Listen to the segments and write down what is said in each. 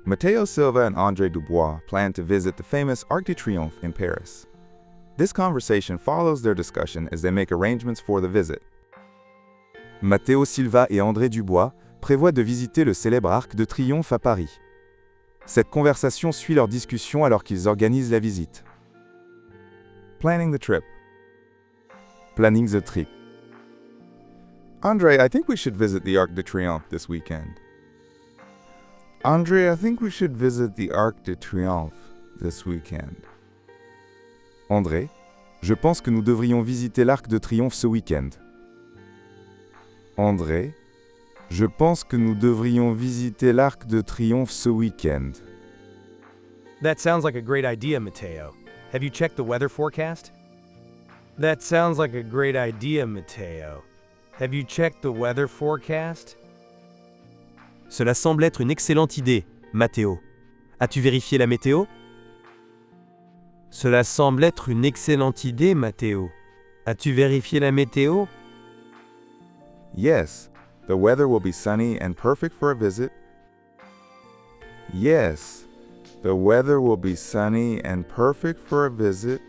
Matteo Silva and André Dubois plan to visit the famous Arc de Triomphe in Paris. This conversation follows their discussion as they make arrangements for the visit. Matteo Silva et André Dubois prévoient de visiter le célèbre Arc de Triomphe à Paris. Cette conversation suit leur discussion alors qu'ils organisent la visite. Planning the trip. Planning the trip. André, I think we should visit the Arc de Triomphe this weekend. André, I think we should visit the Arc de Triomphe this weekend. André, je pense que nous devrions visiter l'Arc de Triomphe ce week-end. André, je pense que nous devrions visiter l'Arc de Triomphe ce week-end. That sounds like a great idea, Matteo. Have you checked the weather forecast? That sounds like a great idea, Matteo. Have you checked the weather forecast? Cela semble être une excellente idée, Matteo. As-tu vérifié la météo? Cela semble être une excellente idée, Matteo. As-tu vérifié la météo? Yes, the weather will be sunny and perfect for a visit. Yes, the weather will be sunny and perfect for a visit.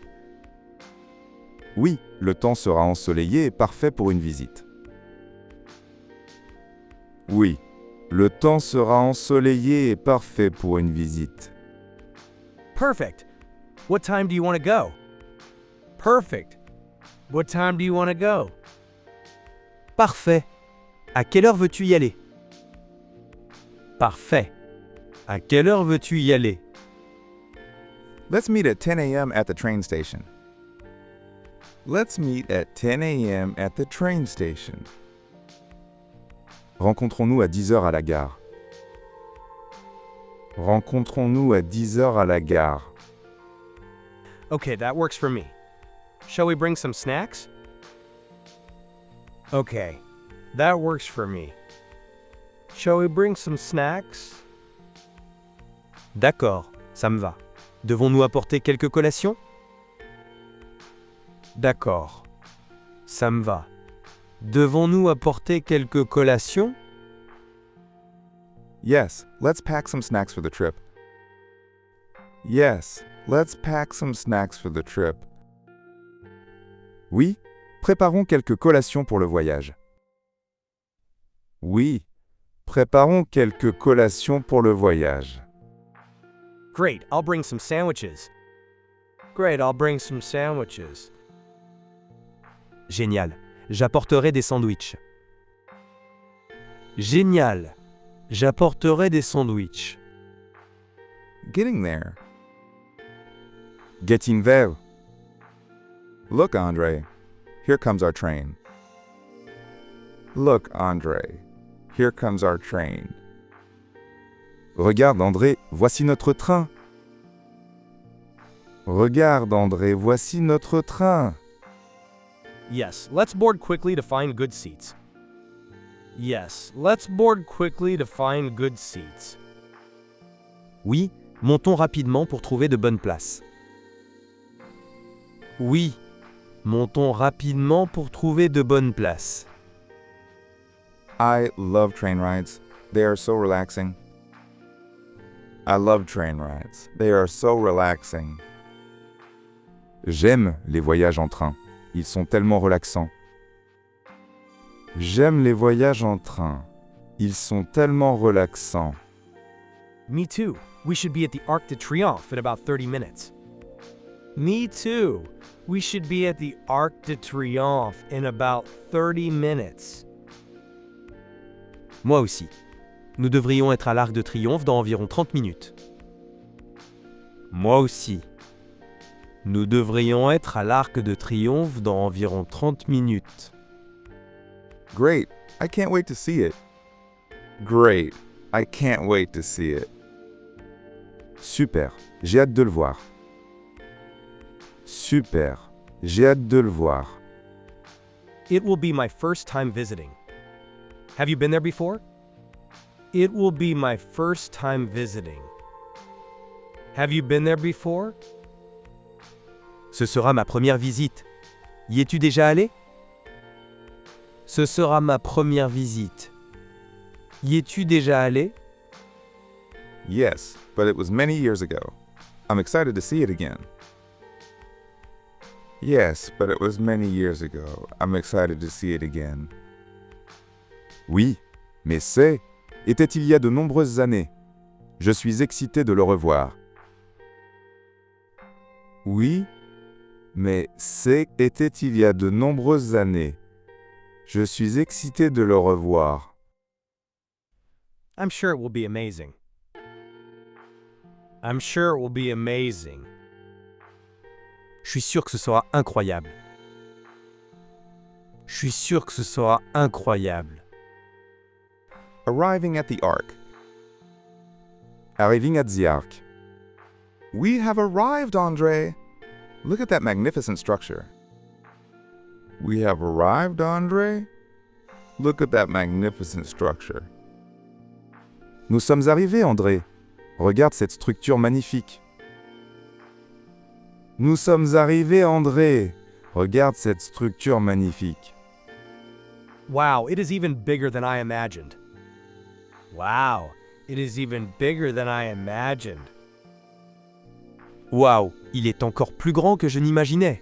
Oui, le temps sera ensoleillé et parfait pour une visite. Oui, le temps sera ensoleillé et parfait pour une visite. Perfect. What time do you want to go? Perfect. What time do you want to go? Parfait. À quelle heure veux-tu y aller? Parfait. À quelle heure veux-tu y aller? Let's meet at 10 a.m. at the train station. Let's meet at 10 a.m. at the train station. Rencontrons-nous à 10 heures à la gare. Rencontrons-nous à 10 heures à la gare. Okay, that works for me. Shall we bring some snacks? Okay, that works for me. Shall we bring some snacks? D'accord, ça me va. Devons-nous apporter quelques collations? D'accord, ça me va. Devons-nous apporter quelques collations? Yes, let's pack some snacks for the trip. Yes, let's pack some snacks for the trip. Oui, préparons quelques collations pour le voyage. Oui, préparons quelques collations pour le voyage. Great, I'll bring some sandwiches. Great, I'll bring some sandwiches. Génial, j'apporterai des sandwichs. Génial, j'apporterai des sandwichs. Getting there. Getting there. Look, André, here comes our train. Look, André, here comes our train. Regarde, André, voici notre train. Regarde, André, voici notre train. Yes, let's board quickly to find good seats. Yes, let's board quickly to find good seats. Oui, montons rapidement pour trouver de bonnes places. Oui, montons rapidement pour trouver de bonnes places. I love train rides. They are so relaxing. I love train rides. They are so relaxing. J'aime les voyages en train. Ils sont tellement relaxants. J'aime les voyages en train. Ils sont tellement relaxants. Me too. We should be at the Arc de Triomphe in about 30 minutes. Me too. We should be at the Arc de Triomphe in about 30 minutes. Moi aussi. Nous devrions être à l'Arc de Triomphe dans environ 30 minutes. Moi aussi. Nous devrions être à l'Arc de Triomphe dans environ 30 minutes. Great. I can't wait to see it. Great. I can't wait to see it. Super. J'ai hâte de le voir. Super. J'ai hâte de le voir. It will be my first time visiting. Have you been there before? It will be my first time visiting. Have you been there before? Ce sera ma première visite. Y es-tu déjà allé? Ce sera ma première visite. Y es-tu déjà allé? Yes, but it was many years ago. I'm excited to see it again. Yes, but it was many years ago. I'm excited to see it again. Oui, mais était il y a de nombreuses années. Je suis excité de le revoir. Oui, mais était il y a de nombreuses années. Je suis excité de le revoir. I'm sure it will be amazing. I'm sure it will be amazing. Je suis sûr que ce sera incroyable. Je suis sûr que ce sera incroyable. Arriving at the Ark. Arriving at the Ark. We have arrived, Andre. Look at that magnificent structure. We have arrived, Andre. Look at that magnificent structure. Nous sommes arrivés, André. Regarde cette structure magnifique. Nous sommes arrivés, André. Regarde cette structure magnifique. Wow, it is even bigger than I imagined. Wow, it is even bigger than I imagined. Waouh, il est encore plus grand que je n'imaginais.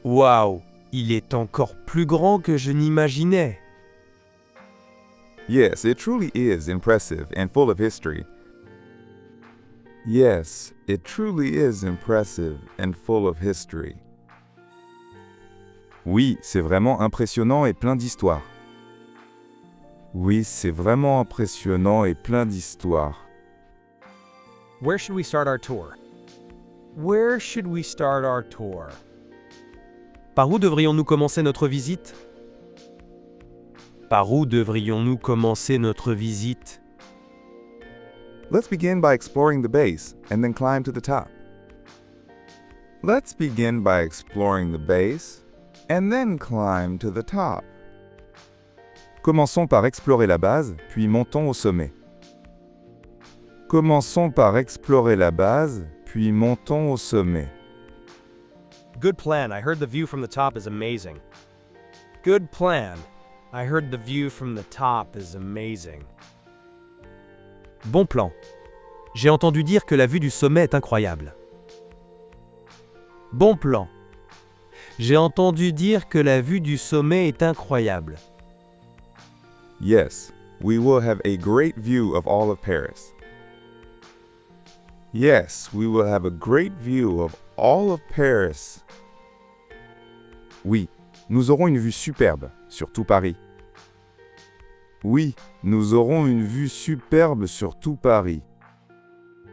Waouh, il est encore plus grand que je n'imaginais. Yes, it truly is impressive and full of history. Yes, it truly is impressive and full of history. Oui, c'est vraiment impressionnant et plein d'histoire. Oui, c'est vraiment impressionnant et plein d'histoire. Where should we start our tour? Where should we start our tour? Par où devrions-nous commencer notre visite? Par où devrions-nous commencer notre visite? Let's begin by exploring the base and then climb to the top. Let's begin by exploring the base and then climb to the top. Commençons par explorer la base, puis montons au sommet. Commençons par explorer la base, puis montons au sommet. Good plan. I heard the view from the top is amazing. Good plan. I heard the view from the top is amazing. Bon plan. J'ai entendu dire que la vue du sommet est incroyable. Bon plan. J'ai entendu dire que la vue du sommet est incroyable. Yes, we will have a great view of all of Paris. Yes, we will have a great view of all of Paris. Oui, nous aurons une vue superbe sur tout Paris. Oui, nous aurons une vue superbe sur tout Paris.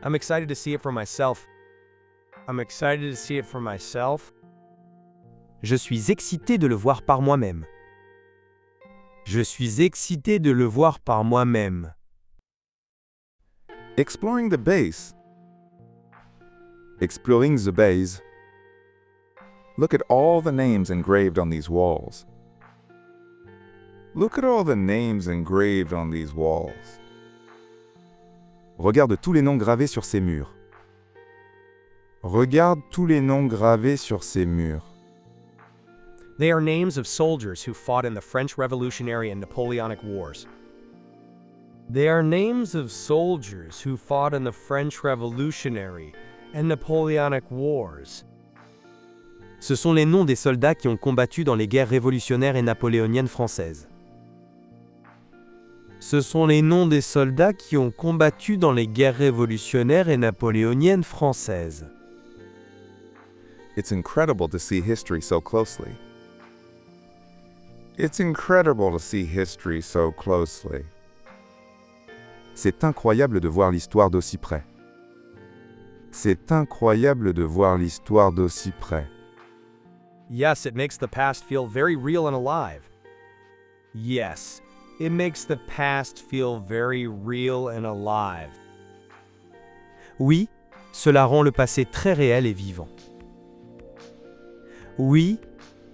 I'm excited to see it for myself. I'm excited to see it for myself. Je suis excité de le voir par moi-même. Je suis excité de le voir par moi-même. Exploring the base. Exploring the base. Look at all the names engraved on these walls. Look at all the names engraved on these walls. Regarde tous les noms gravés sur ces murs. Regarde tous les noms gravés sur ces murs. They are names of soldiers who fought in the French Revolutionary and Napoleonic Wars. They are names of soldiers who fought in the French Revolutionary and Napoleonic Wars. Ce sont les noms des soldats qui ont combattu dans les guerres révolutionnaires et napoléoniennes françaises. Ce sont les noms des soldats qui ont combattu dans les guerres révolutionnaires et napoléoniennes françaises. It's incredible to see history so closely. It's incredible to see history so closely. C'est incroyable de voir l'histoire d'aussi près. C'est incroyable de voir l'histoire d'aussi près. Yes, it makes the past feel very real and alive. Yes, it makes the past feel very real and alive. Oui, cela rend le passé très réel et vivant. Oui,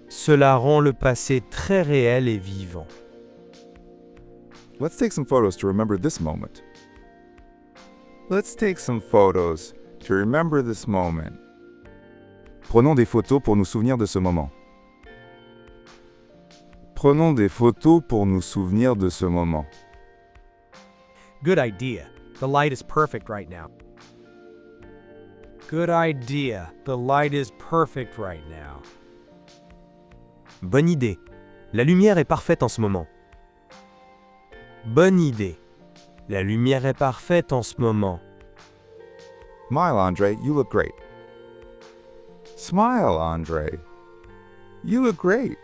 cela rend le passé très réel et vivant. Let's take some photos to remember this moment. Let's take some photos to remember this moment. Prenons des photos pour nous souvenir de ce moment. Prenons des photos pour nous souvenir de ce moment. Good idea. The light is perfect right now. Good idea. The light is perfect right now. Bonne idée. La lumière est parfaite en ce moment. Bonne idée. La lumière est parfaite en ce moment. Smile, Andre, you look great. Smile, Andre. You look great.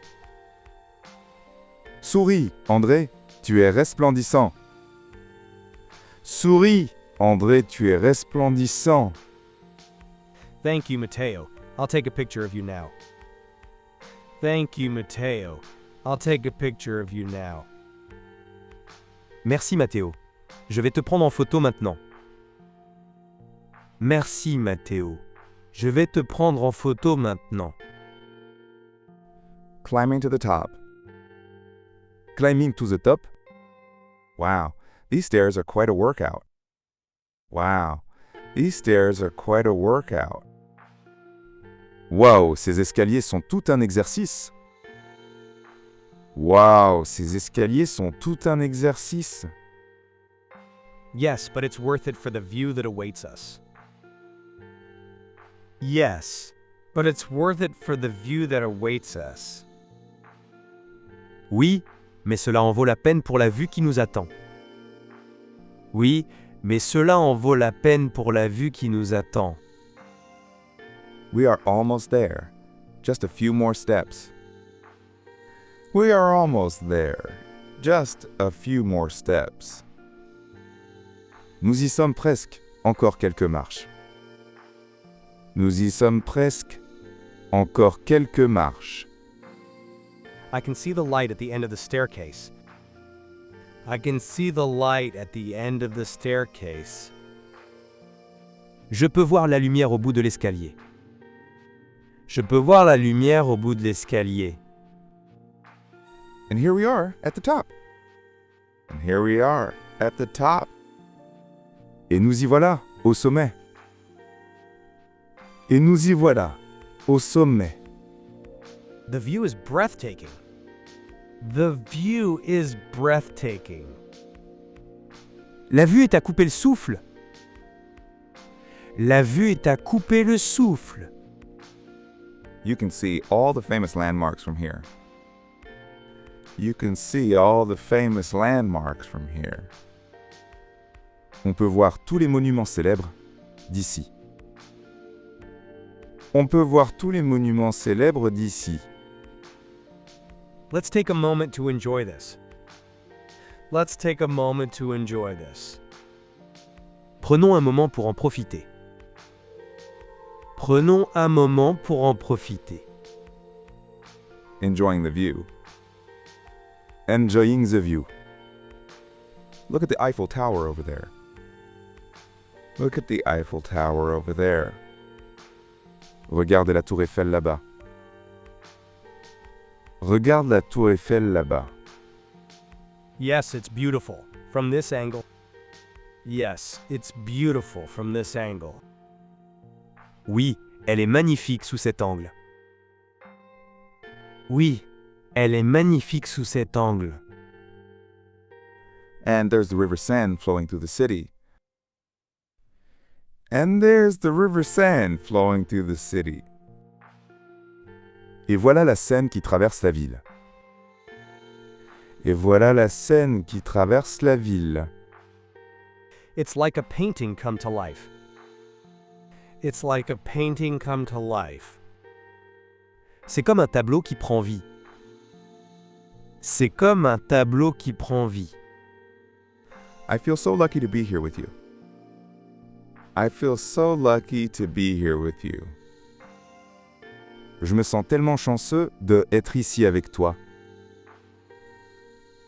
Souris, André, tu es resplendissant. Souris, André, tu es resplendissant. Thank you, Mateo. I'll take a picture of you now. Thank you, Mateo. I'll take a picture of you now. Merci Mathéo. Je vais te prendre en photo maintenant. Merci Mathéo. Je vais te prendre en photo maintenant. Climbing to the top. Climbing to the top? Wow, these stairs are quite a workout. Wow, these stairs are quite a workout. Wow, ces escaliers sont tout un exercice. Wow, ces escaliers sont tout un exercice. Yes, but it's worth it for the view that awaits us. Yes, but it's worth it for the view that awaits us. Oui, mais cela en vaut la peine pour la vue qui nous attend. Oui, mais cela en vaut la peine pour la vue qui nous attend. We are almost there. Just a few more steps. We are almost there. Just a few more steps. Nous y sommes presque. Encore quelques marches. Nous y sommes presque. Encore quelques marches. I can see the light at the end of the staircase. I can see the light at the end of the staircase. Je peux voir la lumière au bout de l'escalier. Je peux voir la lumière au bout de l'escalier. And here we are at the top. And here we are at the top. Et nous y voilà, au sommet. Et nous y voilà, au sommet. The view is breathtaking. The view is breathtaking. La vue est à couper le souffle. La vue est à couper le souffle. You can see all the famous landmarks from here. You can see all the famous landmarks from here. On peut voir tous les monuments célèbres d'ici. On peut voir tous les monuments célèbres d'ici. Let's take a moment to enjoy this. Let's take a moment to enjoy this. Prenons un moment pour en profiter. Prenons un moment pour en profiter. Enjoying the view. Enjoying the view. Look at the Eiffel Tower over there. Look at the Eiffel Tower over there. Regarde la tour Eiffel là-bas. Regarde la tour Eiffel là-bas. Yes, it's beautiful from this angle. Yes, it's beautiful from this angle. Oui, elle est magnifique sous cet angle. Oui, elle est magnifique sous cet angle. And there's the River Seine flowing through the city. And there's the River Seine flowing through the city. Et voilà la Seine qui traverse la ville. Et voilà la Seine qui traverse la ville. It's like a painting come to life. It's like a painting come to life. C'est comme un tableau qui prend vie. C'est comme un tableau qui prend vie. I feel so lucky to be here with you. I feel so lucky to be here with you. Je me sens tellement chanceux d'être ici avec toi.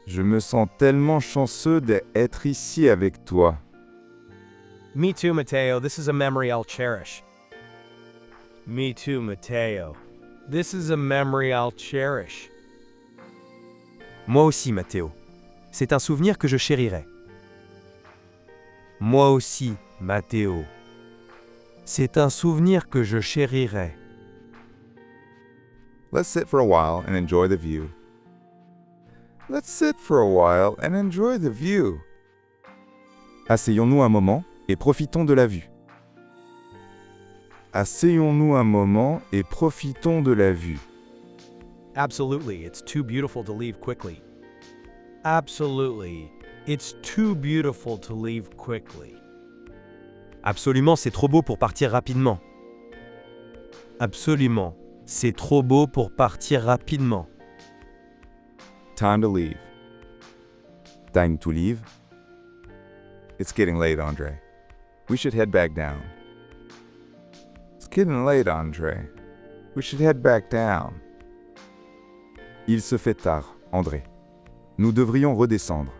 Je me sens tellement chanceux d'être ici avec toi. Me too, Mateo. This is a memory I'll cherish. Me too, Mateo. This is a memory I'll cherish. Moi aussi, Mathéo. C'est un souvenir que je chérirai. Moi aussi, Mathéo. C'est un souvenir que je chérirai. Let's sit for a while and enjoy the view. Let's sit for a while and enjoy the view. Asseyons-nous un moment et profitons de la vue. Asseyons-nous un moment et profitons de la vue. Absolutely, it's too beautiful to leave quickly. Absolutely, it's too beautiful to leave quickly. Absolument, c'est trop beau pour partir rapidement. Absolument, c'est trop beau pour partir rapidement. Time to leave. Time to leave. It's getting late, André. We should head back down. It's getting late, André. We should head back down. Il se fait tard, André. Nous devrions redescendre.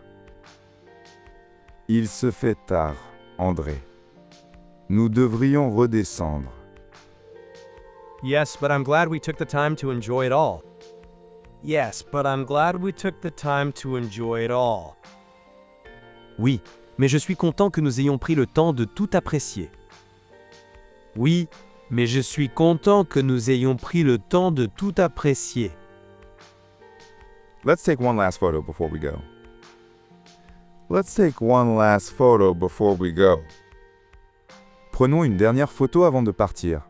Il se fait tard, André. Nous devrions redescendre. Yes, but I'm glad we took the time to enjoy it all. Yes, but I'm glad we took the time to enjoy it all. Oui, mais je suis content que nous ayons pris le temps de tout apprécier. Oui, mais je suis content que nous ayons pris le temps de tout apprécier. Let's take one last photo before we go. Let's take one last photo before we go. Prenons une dernière photo avant de partir.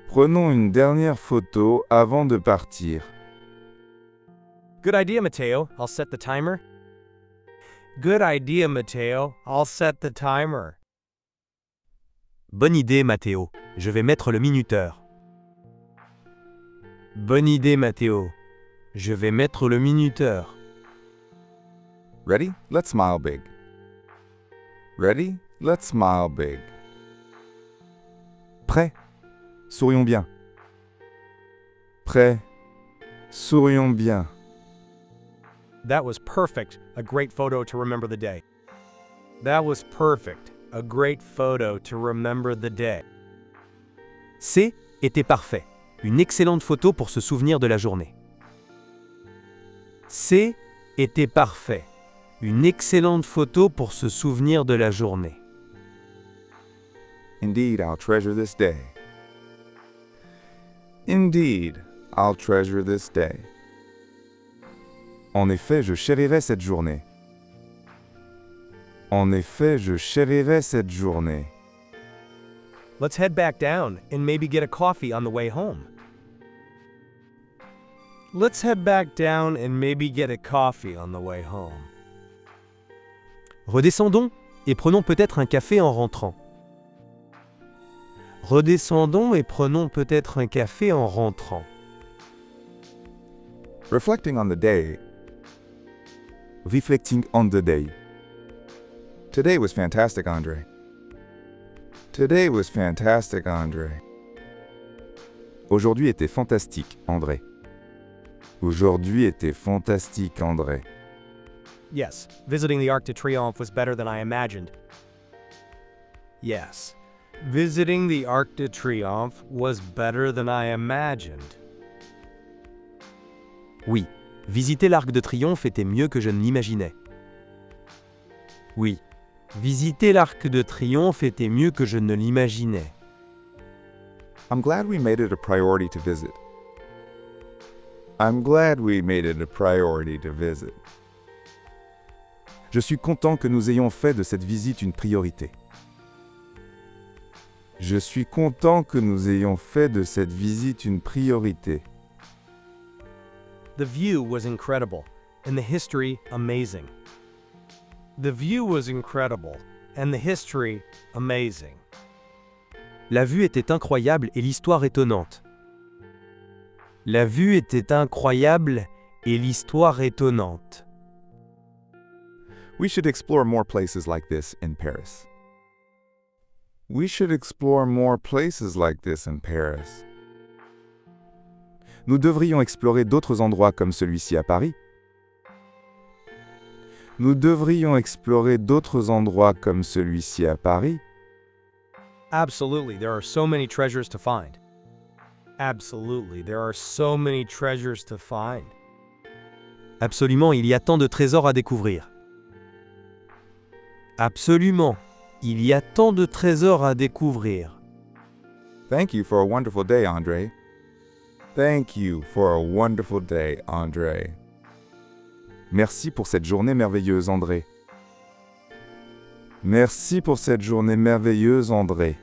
Prenons une dernière photo avant de partir. Good idea, Matteo. I'll set the timer. Good idea, Matteo. I'll set the timer. Bonne idée, Mathéo. Je vais mettre le minuteur. Bonne idée, Mathéo. Je vais mettre le minuteur. Ready? Let's smile big. Ready? Let's smile big. Prêt? Sourions bien. Prêt? Sourions bien. That was perfect. A great photo to remember the day. That was perfect. A great photo to remember the day. C était parfait. Une excellente photo pour se souvenir de la journée. C était parfait. Une excellente photo pour se souvenir de la journée. Indeed, I'll treasure this day. Indeed, I'll treasure this day. En effet, je chérirai cette journée. En effet, je chérirai cette journée. Let's head back down and maybe get a coffee on the way home. Let's head back down and maybe get a coffee on the way home. Redescendons et prenons peut-être un café en rentrant. Redescendons et prenons peut-être un café en rentrant. Reflecting on the day. Reflecting on the day. Today was fantastic, André. Today was fantastic, André. Aujourd'hui était fantastique, André. Aujourd'hui était fantastique, André. Yes, visiting the Arc de Triomphe was better than I imagined. Yes, visiting the Arc de Triomphe was better than I imagined. Oui, visiter l'Arc de Triomphe était mieux que je ne l'imaginais. Oui, visiter l'Arc de Triomphe était mieux que je ne l'imaginais. I'm glad we made it a priority to visit. I'm glad we made it a priority to visit. Je suis content que nous ayons fait de cette visite une priorité. Je suis content que nous ayons fait de cette visite une priorité. The view was incredible, and the history amazing. The view was incredible, and the history amazing. La vue était incroyable et l'histoire étonnante. La vue était incroyable et l'histoire étonnante. We should explore more places like this in Paris. We should explore more places like this in Paris. Nous devrions explorer d'autres endroits comme celui-ci à Paris. Nous devrions explorer d'autres endroits comme celui-ci à Paris. Absolutely, there are so many treasures to find. Absolutely, there are so many treasures to find. Absolument, il y a tant de trésors à découvrir. Absolument, il y a tant de trésors à découvrir. Thank you for a wonderful day, André. Thank you for a wonderful day, André. Merci pour cette journée merveilleuse, André. Merci pour cette journée merveilleuse, André.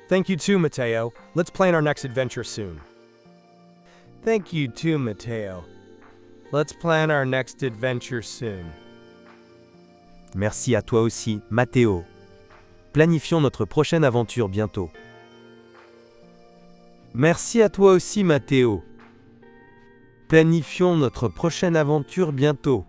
Thank you too, Matteo. Let's plan our next adventure soon. Thank you too, Matteo. Let's plan our next adventure soon. Merci à toi aussi, Matteo. Planifions notre prochaine aventure bientôt. Merci à toi aussi, Matteo. Planifions notre prochaine aventure bientôt.